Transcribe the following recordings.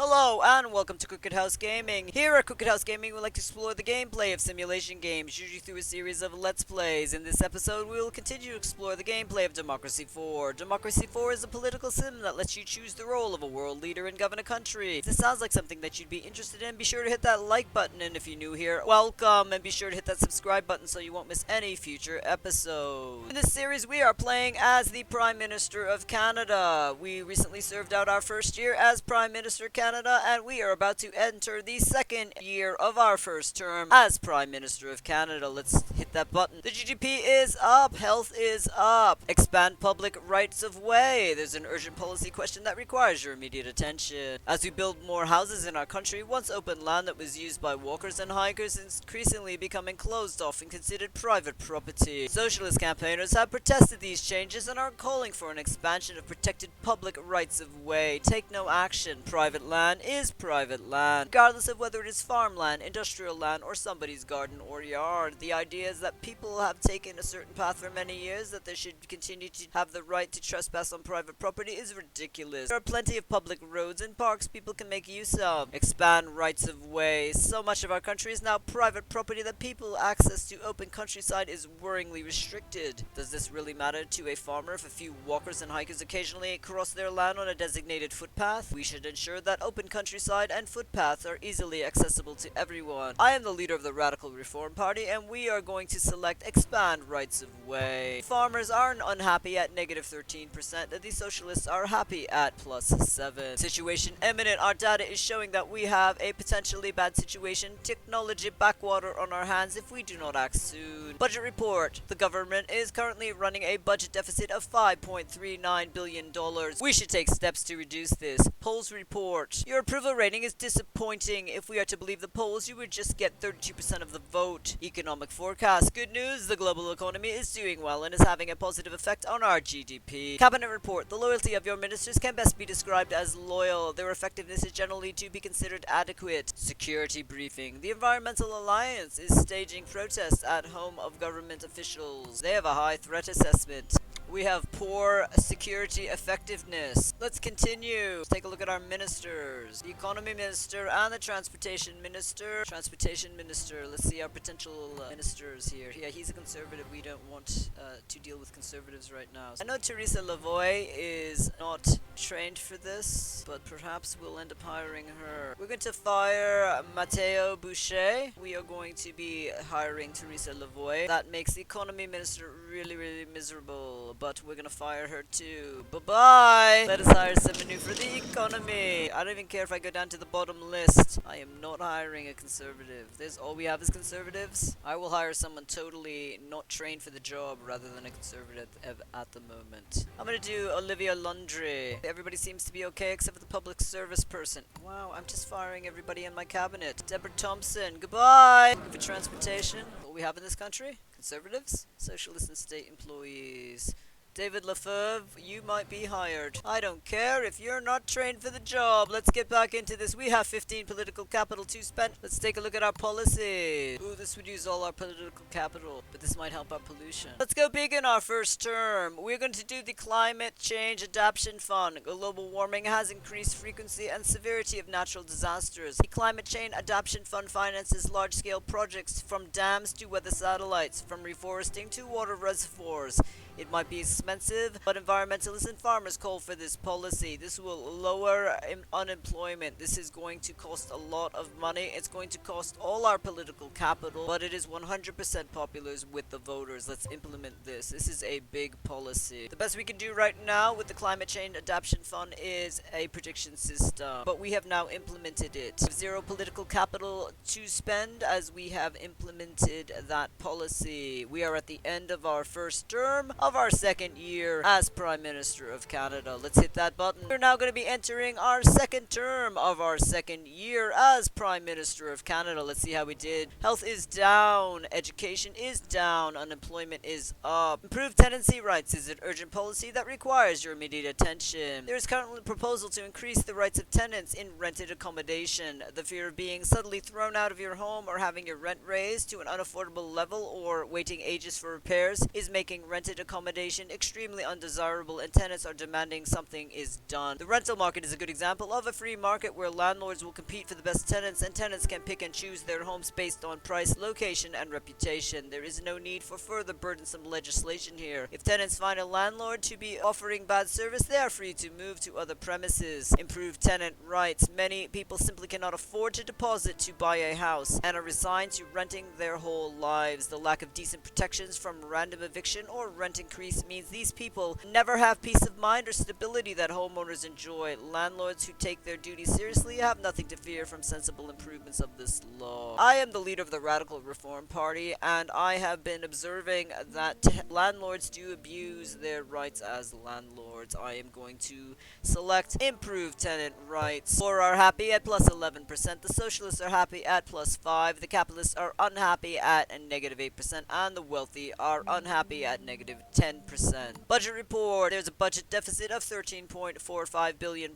Hello and welcome to Crooked House Gaming. Here at Crooked House Gaming, we like to explore the gameplay of simulation games, usually through a series of Let's Plays. In this episode, we will continue to explore the gameplay of Democracy 4. Democracy 4 is a political sim that lets you choose the role of a world leader and govern a country. If this sounds like something that you'd be interested in, be sure to hit that like button, and if you're new here, welcome, and be sure to hit that subscribe button so you won't miss any future episodes. In this series, we are playing as the Prime Minister of Canada. We recently served out our first year as Prime Minister Canada, and we are about to enter the second year of our first term as Prime Minister of Canada. Let's hit that button. The GDP is up, health is up, expand public rights of way. There's an urgent policy question that requires your immediate attention. As we build more houses in our country, once open land that was used by walkers and hikers is increasingly becoming closed off and considered private property. Socialist campaigners have protested these changes and are calling for an expansion of protected public rights of way. Take no action. Private land is private land, regardless of whether it is farmland, industrial land, or somebody's garden or yard. The idea is that people have taken a certain path for many years, that they should continue to have the right to trespass on private property is ridiculous. There are plenty of public roads and parks people can make use of. Expand rights of way. So much of our country is now private property that people access to open countryside is worryingly restricted. Does this really matter to a farmer if a few walkers and hikers occasionally cross their land on a designated footpath? We should ensure that open countryside and footpaths are easily accessible to everyone. I am the leader of the Radical Reform Party, and we are going to select expand rights of way. Farmers are unhappy at -13%, and the socialists are happy at +7. Situation imminent. Our data is showing that we have a potentially bad situation, technology backwater on our hands if we do not act soon. Budget report. The government is currently running a budget deficit of $5.39 billion. We should take steps to reduce this. Polls report. Your approval rating is disappointing. If we are to believe the polls, you would just get 32% of the vote. Economic forecast. Good news, the global economy is doing well and is having a positive effect on our GDP. Cabinet report. The loyalty of your ministers can best be described as loyal. Their effectiveness is generally to be considered adequate. Security briefing. The Environmental Alliance is staging protests at home of government officials. They have a high threat assessment. We have poor security effectiveness. Let's continue. Let's take a look at our ministers. The economy minister and the transportation minister. Let's see our potential ministers here. Yeah, he's a conservative. We don't want to deal with conservatives right now. I know Teresa Lavoie is not trained for this, but perhaps we'll end up hiring her. We're going to fire Matteo Boucher. We are going to be hiring Teresa Lavoie. That makes the economy minister really miserable, but we're gonna fire her too. Bye-bye! Let us hire someone new for the economy. I don't even care if I go down to the bottom list. I am not hiring a conservative. There's all we have is conservatives. I will hire someone totally not trained for the job rather than a conservative at the moment. I'm gonna do Olivia Lundry. Everybody seems to be okay except for the public service person. Wow, I'm just firing everybody in my cabinet. Deborah Thompson, goodbye! Looking for transportation. What we have in this country? Conservatives, socialists, and state employees. David Lefebvre, you might be hired. I don't care if you're not trained for the job. Let's get back into this. We have 15 political capital to spend. Let's take a look at our policies. Ooh, this would use all our political capital, but this might help our pollution. Let's go big in our first term. We're going to do the Climate Change Adaption Fund. Global warming has increased frequency and severity of natural disasters. The Climate Change Adaption Fund finances large-scale projects from dams to weather satellites, from reforesting to water reservoirs. It might be expensive, but environmentalists and farmers call for this policy. This will lower unemployment. This is going to cost a lot of money. It's going to cost all our political capital, but it is 100% popular with the voters. Let's implement this. This is a big policy. The best we can do right now with the Climate Change Adaption Fund is a prediction system, but we have now implemented it. We have zero political capital to spend as we have implemented that policy. We are at the end of our first term of our second year as Prime Minister of Canada. Let's hit that button. We're now going to be entering our second term of our second year as Prime Minister of Canada. Let's see how we did. Health is down. Education is down. Unemployment is up. Improved tenancy rights is an urgent policy that requires your immediate attention. There is currently a proposal to increase the rights of tenants in rented accommodation. The fear of being suddenly thrown out of your home or having your rent raised to an unaffordable level or waiting ages for repairs is making rented accommodation accommodation extremely undesirable, and tenants are demanding something is done. The rental market is a good example of a free market where landlords will compete for the best tenants, and tenants can pick and choose their homes based on price, location, and reputation. There is no need for further burdensome legislation here. If tenants find a landlord to be offering bad service, they are free to move to other premises. Improve tenant rights. Many people simply cannot afford to deposit to buy a house and are resigned to renting their whole lives. The lack of decent protections from random eviction or rent increase means these people never have peace of mind or stability that homeowners enjoy. Landlords who take their duty seriously have nothing to fear from sensible improvements of this law. I am the leader of the Radical Reform Party, and I have been observing that landlords do abuse their rights as landlords. I am going to select improve tenant rights. Poor are happy at plus 11%, the socialists are happy at plus 5%, the capitalists are unhappy at negative 8%, and the wealthy are unhappy at negative 10%. Budget report. There's a budget deficit of $13.45 billion.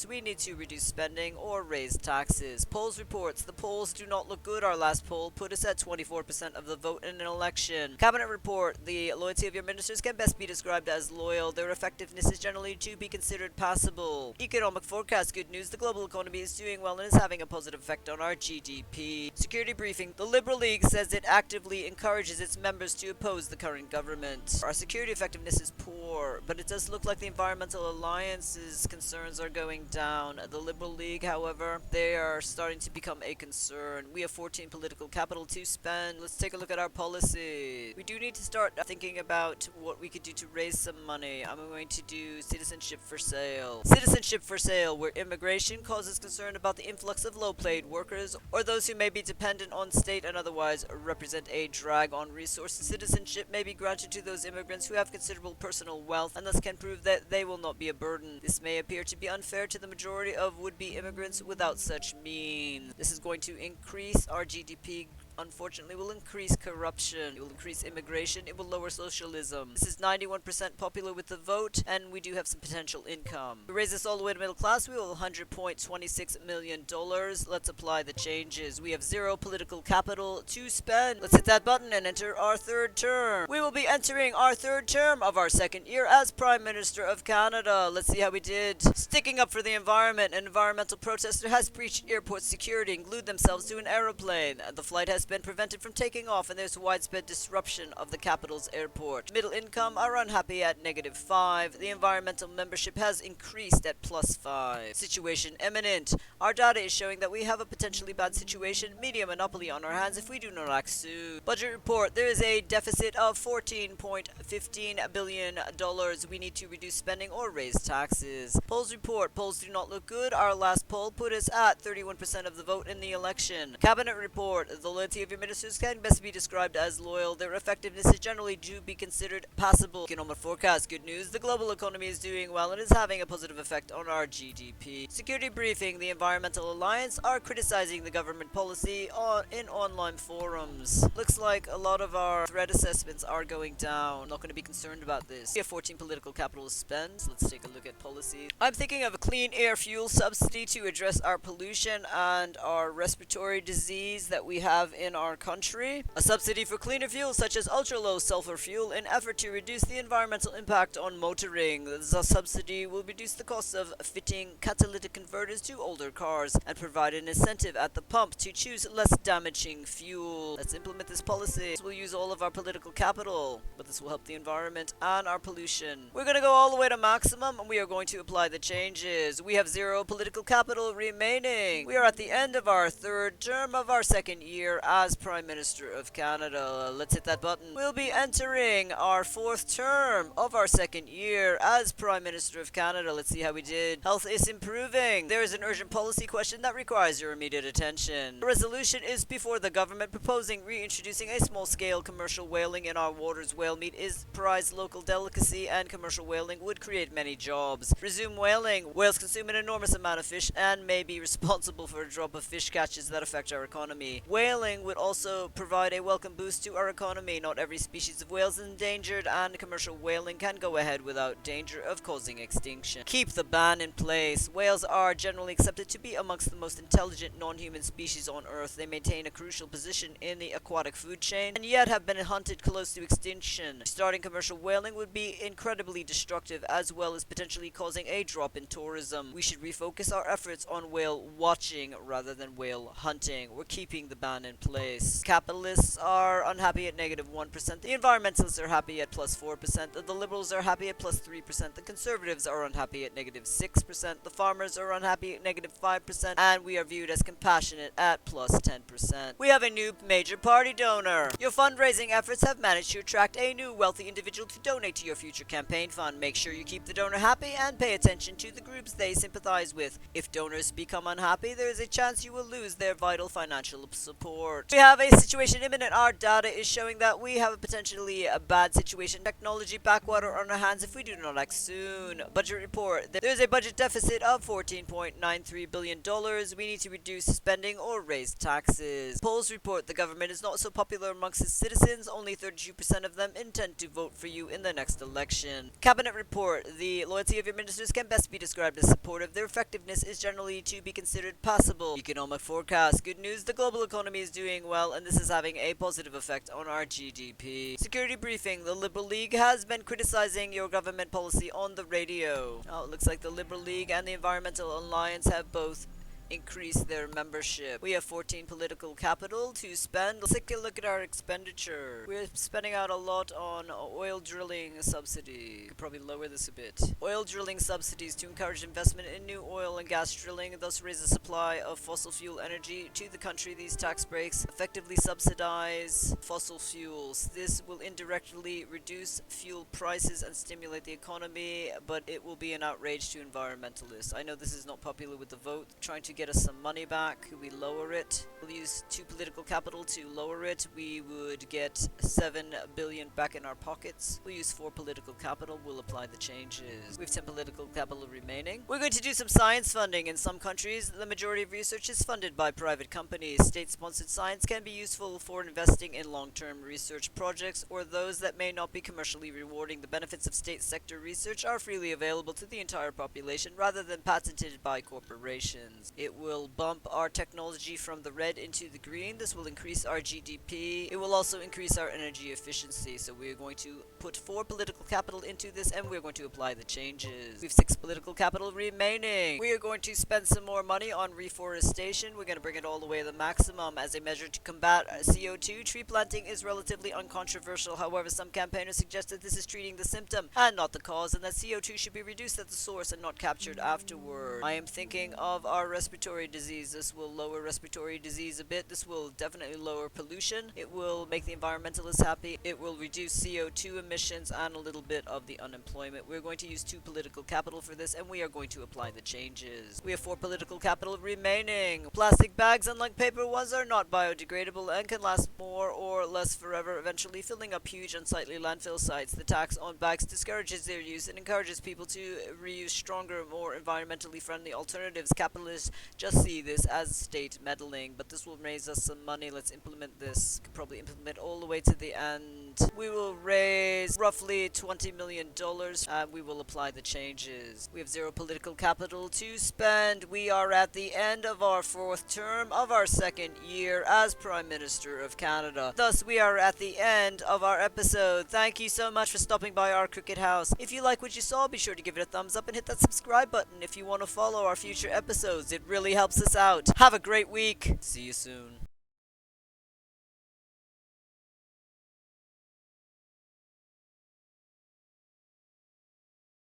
We need to reduce spending or raise taxes. Polls reports. The polls do not look good. Our last poll put us at 24% of the vote in an election. Cabinet report. The loyalty of your ministers can best be described as loyal. Their effectiveness is generally to be considered passable. Economic forecast. Good news. The global economy is doing well and is having a positive effect on our GDP. Security briefing. The Liberal League says it actively encourages its members to oppose the current government. Our security effectiveness is poor, but it does look like the Environmental Alliance's concerns are going down. The Liberal League, however, they are starting to become a concern. We have 14 political capital to spend. Let's take a look at our policy. We do need to start thinking about what we could do to raise some money. I'm going to do citizenship for sale. Citizenship for sale, where immigration causes concern about the influx of low-paid workers or those who may be dependent on state and otherwise represent a drag on resources. Citizenship may be granted to those immigrants who have considerable personal wealth and thus can prove that they will not be a burden. This may appear to be unfair to the majority of would-be immigrants without such means. This is going to increase our GDP. Unfortunately, will increase corruption, it will increase immigration, it will lower socialism. This is 91% popular with the vote, and we do have some potential income. To raise this all the way to middle class, we will $100.26 million. Let's apply the changes. We have zero political capital to spend. Let's hit that button and enter our third term. We will be entering our third term of our second year as Prime Minister of Canada. Let's see how we did. Sticking up for the environment, an environmental protester has breached airport security and glued themselves to an aeroplane. The flight has been prevented from taking off, and there's widespread disruption of the capital's airport. Middle income are unhappy at negative 5. The environmental membership has increased at plus 5. Situation imminent. Our data is showing that we have a potentially bad situation, media monopoly on our hands if we do not act soon. Budget report. There is a deficit of $14.15 billion. We need to reduce spending or raise taxes. Polls report. Polls do not look good. Our last poll put us at 31% of the vote in the election. Cabinet report. The loyalty of your ministers can best be described as loyal. Their effectiveness is generally to be considered passable. Economic forecast. Good news. The global economy is doing well and is having a positive effect on our GDP. Security briefing. The Environmental Alliance are criticizing the government policy in online forums. Looks like a lot of our threat assessments are going down. Not going to be concerned about this. We have 14 political capital to spend. Let's take a look at policies. I'm thinking of a clean air fuel subsidy to address our pollution and our respiratory disease that we have in our country. A subsidy for cleaner fuels such as ultra-low sulfur fuel in effort to reduce the environmental impact on motoring. The subsidy will reduce the cost of fitting catalytic converters to older cars and provide an incentive at the pump to choose less damaging fuel. Let's implement this policy. This will use all of our political capital, but this will help the environment and our pollution. We're going to go all the way to maximum, and we are going to apply the changes. We have zero political capital remaining. We are at the end of our third term of our second year as Prime Minister of Canada. Let's hit that button. We'll be entering our fourth term of our second year as Prime Minister of Canada. Let's see how we did. Health is improving. There is an urgent policy question that requires your immediate attention. The resolution is before the government proposing reintroducing a small-scale commercial whaling in our waters. Whale meat is prized local delicacy, and commercial whaling would create many jobs. Resume whaling. Whales consume an enormous amount of fish and may be responsible for a drop of fish catches that affect our economy. Whaling whaling would also provide a welcome boost to our economy. Not every species of whale is endangered, and commercial whaling can go ahead without danger of causing extinction. Keep the ban in place. Whales are generally accepted to be amongst the most intelligent non-human species on Earth. They maintain a crucial position in the aquatic food chain, and yet have been hunted close to extinction. Starting commercial whaling would be incredibly destructive, as well as potentially causing a drop in tourism. We should refocus our efforts on whale watching rather than whale hunting. We're keeping the ban in place. Capitalists are unhappy at -1%. The environmentalists are happy at +4%. The liberals are happy at +3%. The conservatives are unhappy at -6%. The farmers are unhappy at -5%. And we are viewed as compassionate at +10%. We have a new major party donor. Your fundraising efforts have managed to attract a new wealthy individual to donate to your future campaign fund. Make sure you keep the donor happy and pay attention to the groups they sympathize with. If donors become unhappy, there is a chance you will lose their vital financial support. We have a situation imminent. Our data is showing that we have a potentially bad situation. Technology backwater on our hands if we do not act soon. Budget report. There is a budget deficit of $14.93 billion. We need to reduce spending or raise taxes. Polls report the government is not so popular amongst its citizens. Only 32% of them intend to vote for you in the next election. Cabinet report. The loyalty of your ministers can best be described as supportive. Their effectiveness is generally to be considered passable. Economic forecast. Good news, the global economy is doing well, and this is having a positive effect on our GDP. Security briefing. The Liberal League has been criticizing your government policy on the radio. Oh, it looks like the Liberal League and the Environmental Alliance have both increase their membership. We have 14 political capital to spend. Let's take a look at our expenditure. We're spending out a lot on oil drilling subsidy. Could probably lower this a bit. Oil drilling subsidies to encourage investment in new oil and gas drilling, thus raise the supply of fossil fuel energy to the country. These tax breaks effectively subsidize fossil fuels. This will indirectly reduce fuel prices and stimulate the economy, but it will be an outrage to environmentalists. I know this is not popular with the vote. Trying to get us some money back. Could we lower it? We'll use 2 political capital to lower it. We would get 7 billion back in our pockets. We'll use 4 political capital. We'll apply the changes. We have 10 political capital remaining. We're going to do some science funding. In some countries, the majority of research is funded by private companies. State-sponsored science can be useful for investing in long-term research projects or those that may not be commercially rewarding. The benefits of state sector research are freely available to the entire population rather than patented by corporations. It will bump our technology from the red into the green. This will increase our GDP. It will also increase our energy efficiency. So we're going to put 4 political capital into this, and we're going to apply the changes. We have 6 political capital remaining. We are going to spend some more money on reforestation. We're going to bring it all the way to the maximum as a measure to combat CO2. Tree planting is relatively uncontroversial. However, some campaigners suggest that this is treating the symptom and not the cause, and that CO2 should be reduced at the source and not captured afterward. I am thinking of our respiratory disease. This will lower respiratory disease a bit. This will definitely lower pollution. It will make the environmentalists happy. It will reduce CO2 emissions and a little bit of the unemployment. We're going to use 2 political capital for this, and we are going to apply the changes. We have 4 political capital remaining. Plastic bags, unlike paper ones, are not biodegradable and can last more or less forever, eventually filling up huge unsightly landfill sites. The tax on bags discourages their use and encourages people to reuse stronger, more environmentally friendly alternatives. Capitalists just see this as state meddling, but this will raise us some money. Let's implement this. Could probably implement all the way to the end. We will raise roughly $20 million, and we will apply the changes. We have 0 political capital to spend. We are at the end of our 4th term of our 2nd year as Prime Minister of Canada. Thus, we are at the end of our episode. Thank you so much for stopping by our Cricket House. If you like what you saw, be sure to give it a thumbs up and hit that subscribe button if you want to follow our future episodes. It really helps us out. Have a great week. See you soon.